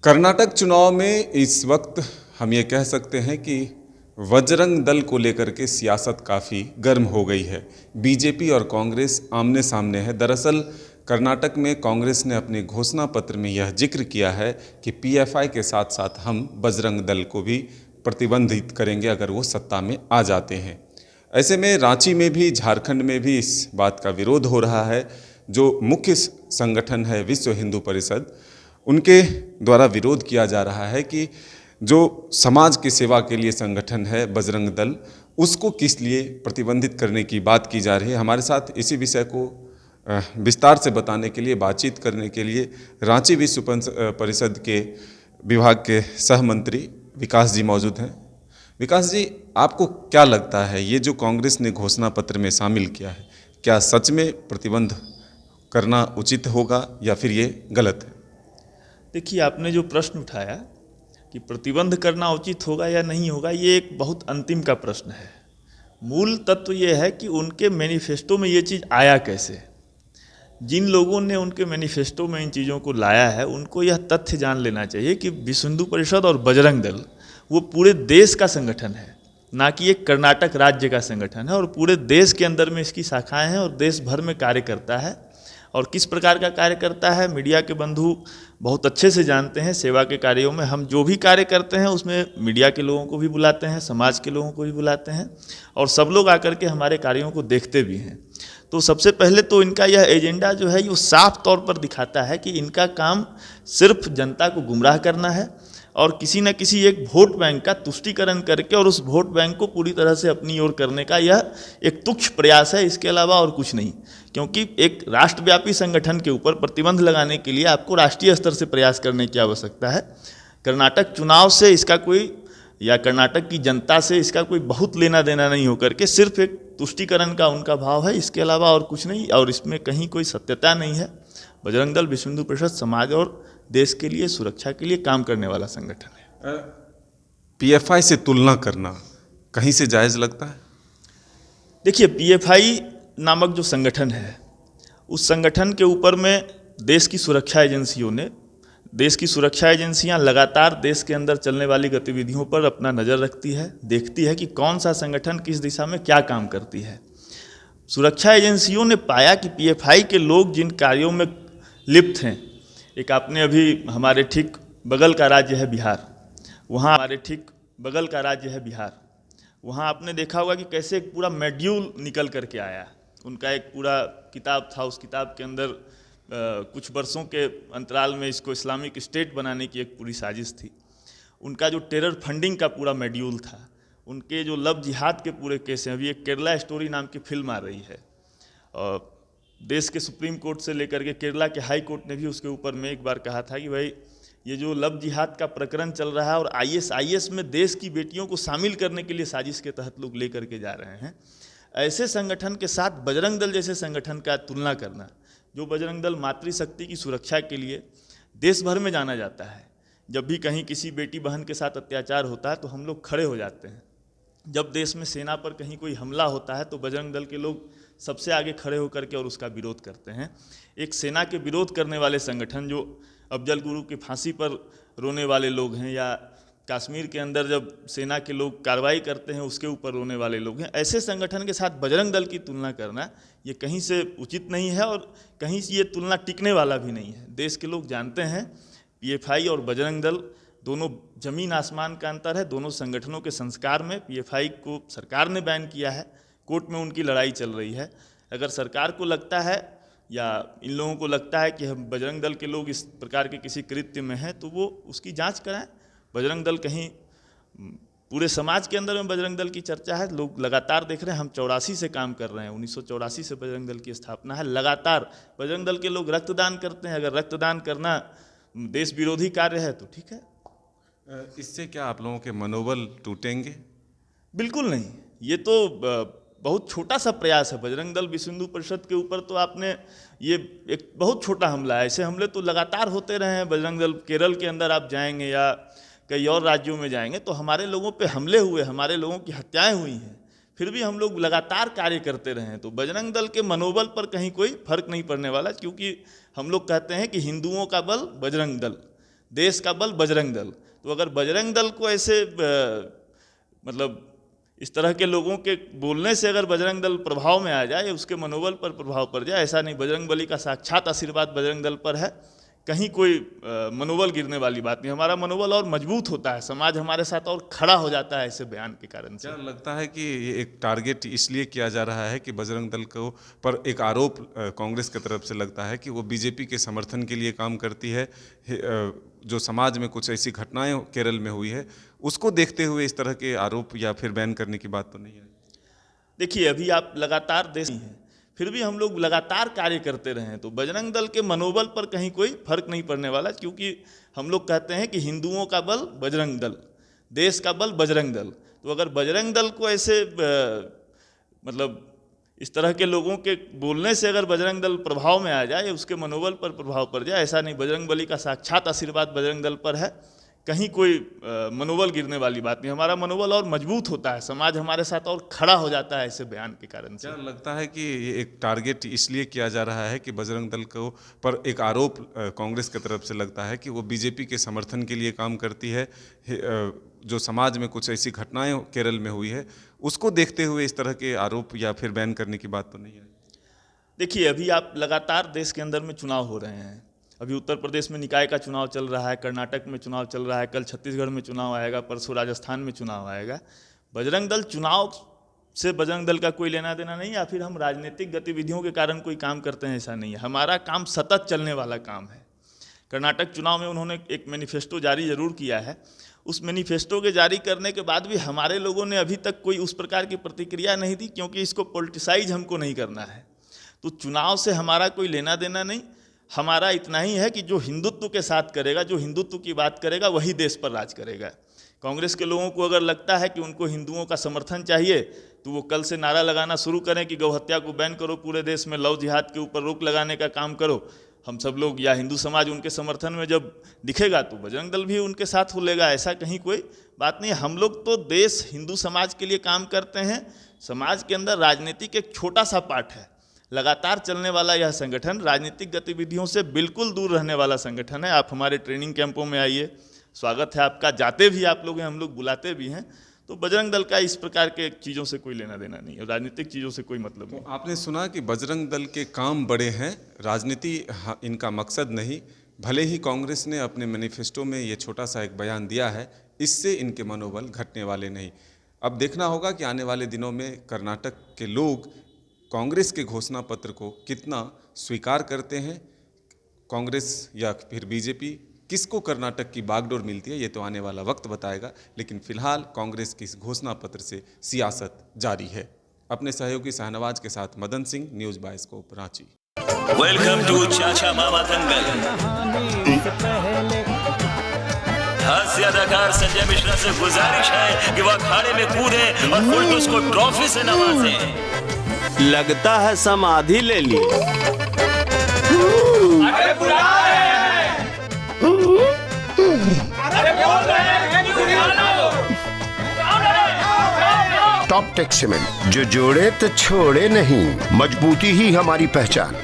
कर्नाटक चुनाव में इस वक्त हम ये कह सकते हैं कि बजरंग दल को लेकर के सियासत काफ़ी गर्म हो गई है। बीजेपी और कांग्रेस आमने सामने है। दरअसल कर्नाटक में कांग्रेस ने अपने घोषणा पत्र में यह जिक्र किया है कि पीएफआई के साथ साथ हम बजरंग दल को भी प्रतिबंधित करेंगे अगर वो सत्ता में आ जाते हैं। ऐसे में रांची में भी, झारखंड में भी इस बात का विरोध हो रहा है। जो मुख्य संगठन है विश्व हिंदू परिषद, उनके द्वारा विरोध किया जा रहा है कि जो समाज की सेवा के लिए संगठन है बजरंग दल, उसको किस लिए प्रतिबंधित करने की बात की जा रही है। हमारे साथ इसी विषय को विस्तार से बताने के लिए, बातचीत करने के लिए रांची विश्व परिषद के विभाग के सह मंत्री विकास जी मौजूद हैं। विकास जी, आपको क्या लगता है ये जो कांग्रेस ने घोषणा पत्र में शामिल किया है, क्या सच में प्रतिबंध करना उचित होगा या फिर ये गलत है? देखिए, आपने जो प्रश्न उठाया कि प्रतिबंध करना उचित होगा या नहीं होगा, ये एक बहुत अंतिम का प्रश्न है। मूल तत्व ये है कि उनके मैनिफेस्टो में ये चीज़ आया कैसे। जिन लोगों ने उनके मैनिफेस्टो में इन चीज़ों को लाया है, उनको यह तथ्य जान लेना चाहिए कि विश्व हिंदू परिषद और बजरंग दल वो पूरे देश का संगठन है, ना कि एक कर्नाटक राज्य का संगठन है। और पूरे देश के अंदर में इसकी शाखाएं हैं और देश भर में कार्य करता है। और किस प्रकार का कार्य करता है, मीडिया के बंधु बहुत अच्छे से जानते हैं। सेवा के कार्यों में हम जो भी कार्य करते हैं उसमें मीडिया के लोगों को भी बुलाते हैं, समाज के लोगों को भी बुलाते हैं, और सब लोग आकर के हमारे कार्यों को देखते भी हैं। तो सबसे पहले तो इनका यह एजेंडा जो है, ये साफ तौर पर दिखाता है कि इनका काम सिर्फ जनता को गुमराह करना है और किसी न किसी एक वोट बैंक का तुष्टीकरण करके और उस वोट बैंक को पूरी तरह से अपनी ओर करने का यह एक तुच्छ प्रयास है, इसके अलावा और कुछ नहीं। क्योंकि एक राष्ट्रव्यापी संगठन के ऊपर प्रतिबंध लगाने के लिए आपको राष्ट्रीय स्तर से प्रयास करने की आवश्यकता है। कर्नाटक चुनाव से इसका कोई, या कर्नाटक की जनता से इसका कोई बहुत लेना देना नहीं होकर के सिर्फ एक तुष्टीकरण का उनका भाव है, इसके अलावा और कुछ नहीं। और इसमें कहीं कोई सत्यता नहीं है। बजरंग दल विश्व हिंदू परिषद समाज और देश के लिए, सुरक्षा के लिए काम करने वाला संगठन है। पीएफआई से तुलना करना कहीं से जायज़ लगता है? देखिए, पीएफआई नामक जो संगठन है, उस संगठन के ऊपर में देश की सुरक्षा एजेंसियों ने, देश की सुरक्षा एजेंसियां लगातार देश के अंदर चलने वाली गतिविधियों पर अपना नज़र रखती है, देखती है कि कौन सा संगठन किस दिशा में क्या काम करती है। सुरक्षा एजेंसियों ने पाया कि पीएफआई के लोग जिन कार्यों में लिप्त हैं, एक आपने अभी हमारे ठीक बगल का राज्य है बिहार, वहाँ आपने देखा होगा कि कैसे एक पूरा मॉड्यूल निकल करके आया। उनका एक पूरा किताब था, उस किताब के अंदर कुछ वर्षों के अंतराल में इसको इस्लामिक स्टेट बनाने की एक पूरी साजिश थी। उनका जो टेरर फंडिंग का पूरा मॉड्यूल था, उनके जो लव जिहाद के पूरे केस हैं। अभी एक केरला स्टोरी नाम की फिल्म आ रही है, और देश के सुप्रीम कोर्ट से लेकर के केरला के हाई कोर्ट ने भी उसके ऊपर में एक बार कहा था कि भाई ये जो लव जिहाद का प्रकरण चल रहा है और आईएस में देश की बेटियों को शामिल करने के लिए साजिश के तहत लोग लेकर के जा रहे हैं, ऐसे संगठन के साथ बजरंग दल जैसे संगठन का तुलना करना, जो बजरंग दल मातृशक्ति की सुरक्षा के लिए देश भर में जाना जाता है। जब भी कहीं किसी बेटी बहन के साथ अत्याचार होता है तो हम लोग खड़े हो जाते हैं। जब देश में सेना पर कहीं कोई हमला होता है तो बजरंग दल के लोग सबसे आगे खड़े होकर के और उसका विरोध करते हैं। एक सेना के विरोध करने वाले संगठन, जो अफजल गुरु की फांसी पर रोने वाले लोग हैं, या कश्मीर के अंदर जब सेना के लोग कार्रवाई करते हैं उसके ऊपर रोने वाले लोग हैं, ऐसे संगठन के साथ बजरंग दल की तुलना करना ये कहीं से उचित नहीं है और कहीं से ये तुलना टिकने वाला भी नहीं है। देश के लोग जानते हैं पीएफआई और बजरंग दल दोनों जमीन आसमान का अंतर है। दोनों संगठनों के संस्कार में पीएफआई को सरकार ने बैन किया है, कोर्ट में उनकी लड़ाई चल रही है। अगर सरकार को लगता है या इन लोगों को लगता है कि हम बजरंग दल के लोग इस प्रकार के किसी कृत्य में हैं, तो वो उसकी जांच कराएं। बजरंग दल कहीं, पूरे समाज के अंदर में बजरंग दल की चर्चा है, लोग लगातार देख रहे हैं। हम 84 से काम कर रहे हैं, 1984 से बजरंग दल की स्थापना है। लगातार बजरंग दल के लोग रक्तदान करते हैं। अगर रक्तदान करना देश विरोधी कार्य है तो ठीक है। इससे क्या आप लोगों के मनोबल टूटेंगे? बिल्कुल नहीं, ये तो बहुत छोटा सा प्रयास है। बजरंग दल विश्व हिंदू परिषद के ऊपर तो आपने, ये एक बहुत छोटा हमला है। ऐसे हमले तो लगातार होते रहे हैं। बजरंग दल केरल के अंदर आप जाएंगे या कई और राज्यों में जाएंगे तो हमारे लोगों पे हमले हुए, हमारे लोगों की हत्याएं हुई हैं, फिर भी हम लोग लगातार कार्य करते रहे हैं। तो बजरंग दल के मनोबल पर कहीं कोई फर्क नहीं पड़ने वाला, क्योंकि हम लोग कहते हैं कि हिंदुओं का बल बजरंग दल। देश का बल बजरंग दल। तो अगर बजरंग दल को ऐसे मतलब इस तरह के लोगों के बोलने से अगर बजरंग दल प्रभाव में आ जाए, उसके मनोबल पर प्रभाव पड़ जाए, ऐसा नहीं, बजरंग बली का साक्षात आशीर्वाद बजरंग दल पर है, कहीं कोई मनोबल गिरने वाली बात नहीं। हमारा मनोबल और मजबूत होता है, समाज हमारे साथ और खड़ा हो जाता है ऐसे बयान के कारण से। क्या लगता है कि ये एक टारगेट इसलिए किया जा रहा है कि बजरंग दल को पर एक आरोप कांग्रेस की तरफ से लगता है कि वो बीजेपी के समर्थन के लिए काम करती है, जो समाज में कुछ ऐसी घटनाएं केरल में हुई है उसको देखते हुए इस तरह के आरोप या फिर बैन करने की बात तो नहीं है? देखिए, अभी आप लगातार देश में हैं, फिर भी हम लोग लगातार कार्य करते रहे हैं, तो बजरंग दल के मनोबल पर कहीं कोई फर्क नहीं पड़ने वाला, क्योंकि हम लोग कहते हैं कि हिंदुओं का बल बजरंग दल, देश का बल बजरंग दल। तो अगर बजरंग दल को ऐसे मतलब इस तरह के लोगों के बोलने से अगर बजरंग दल प्रभाव में आ जाए, उसके मनोबल पर प्रभाव पड़ जाए, ऐसा नहीं, बजरंग बली का साक्षात आशीर्वाद बजरंग दल पर है, कहीं कोई मनोबल गिरने वाली बात नहीं। हमारा मनोबल और मजबूत होता है, समाज हमारे साथ और खड़ा हो जाता है ऐसे बयान के कारण से। क्या लगता है कि ये एक टारगेट इसलिए किया जा रहा है कि बजरंग दल को पर एक आरोप कांग्रेस की तरफ से लगता है कि वो बीजेपी के समर्थन के लिए काम करती है, जो समाज में कुछ ऐसी घटनाएं केरल में हुई है उसको देखते हुए इस तरह के आरोप या फिर बैन करने की बात तो नहीं है? देखिए, अभी आप लगातार देश के अंदर में चुनाव हो रहे हैं, अभी उत्तर प्रदेश में निकाय का चुनाव चल रहा है, कर्नाटक में चुनाव चल रहा है, कल छत्तीसगढ़ में चुनाव आएगा, परसों राजस्थान में चुनाव आएगा। बजरंग दल चुनाव से बजरंग दल का कोई लेना देना नहीं, या फिर हम राजनीतिक गतिविधियों के कारण कोई काम करते हैं, ऐसा नहीं है। हमारा काम सतत चलने वाला काम है। कर्नाटक चुनाव में उन्होंने एक मैनिफेस्टो जारी जरूर किया है, उस मैनिफेस्टो के जारी करने के बाद भी हमारे लोगों ने अभी तक कोई उस प्रकार की प्रतिक्रिया नहीं दी, क्योंकि इसको पॉलिटिसाइज हमको नहीं करना है। तो चुनाव से हमारा कोई लेना देना नहीं, हमारा इतना ही है कि जो हिंदुत्व के साथ करेगा, जो हिंदुत्व की बात करेगा, वही देश पर राज करेगा। कांग्रेस के लोगों को अगर लगता है कि उनको हिंदुओं का समर्थन चाहिए, तो वो कल से नारा लगाना शुरू करें कि गौ हत्या को बैन करो, पूरे देश में लव जिहाद के ऊपर रोक लगाने का काम करो। हम सब लोग या हिंदू समाज उनके समर्थन में जब दिखेगा तो बजरंग दल भी उनके साथ खुलेगा, ऐसा कहीं कोई बात नहीं। हम लोग तो देश हिंदू समाज के लिए काम करते हैं, समाज के अंदर राजनीति का एक छोटा सा पार्ट है। लगातार चलने वाला यह संगठन राजनीतिक गतिविधियों से बिल्कुल दूर रहने वाला संगठन है। आप हमारे ट्रेनिंग कैंपों में आइए, स्वागत है आपका, जाते भी आप लोग हैं, हम लोग बुलाते भी हैं। तो बजरंग दल का इस प्रकार के चीज़ों से कोई लेना देना नहीं है, राजनीतिक चीज़ों से कोई मतलब नहीं। आपने सुना कि बजरंग दल के काम बड़े हैं, राजनीति इनका मकसद नहीं। भले ही कांग्रेस ने अपने मैनिफेस्टो में ये छोटा सा एक बयान दिया है, इससे इनके मनोबल घटने वाले नहीं। अब देखना होगा कि आने वाले दिनों में कर्नाटक के लोग कांग्रेस के घोषणा पत्र को कितना स्वीकार करते हैं, कांग्रेस या फिर बीजेपी, किसको कर्नाटक की बागडोर मिलती है, ये तो आने वाला वक्त बताएगा। लेकिन फिलहाल कांग्रेस की इस घोषणा पत्र से सियासत जारी है। अपने सहयोगी शाहनवाज के साथ Madan Singh, news bioscope, Ranchi. Welcome to Chacha Mama दंगल। हास्य अदाकार संजय मिश्रा से गुजारिश है कि वह अखाड़े में कूदे और फुलटूस को ट्रॉफी से नवाजें। लगता है समाधि ले ली। अरे बुला रहे हैं। अरे बोल रहे हैं कि बुला लो। टॉप टेक सीमेंट, जो जोड़े तो छोड़े नहीं, मजबूती ही हमारी पहचान।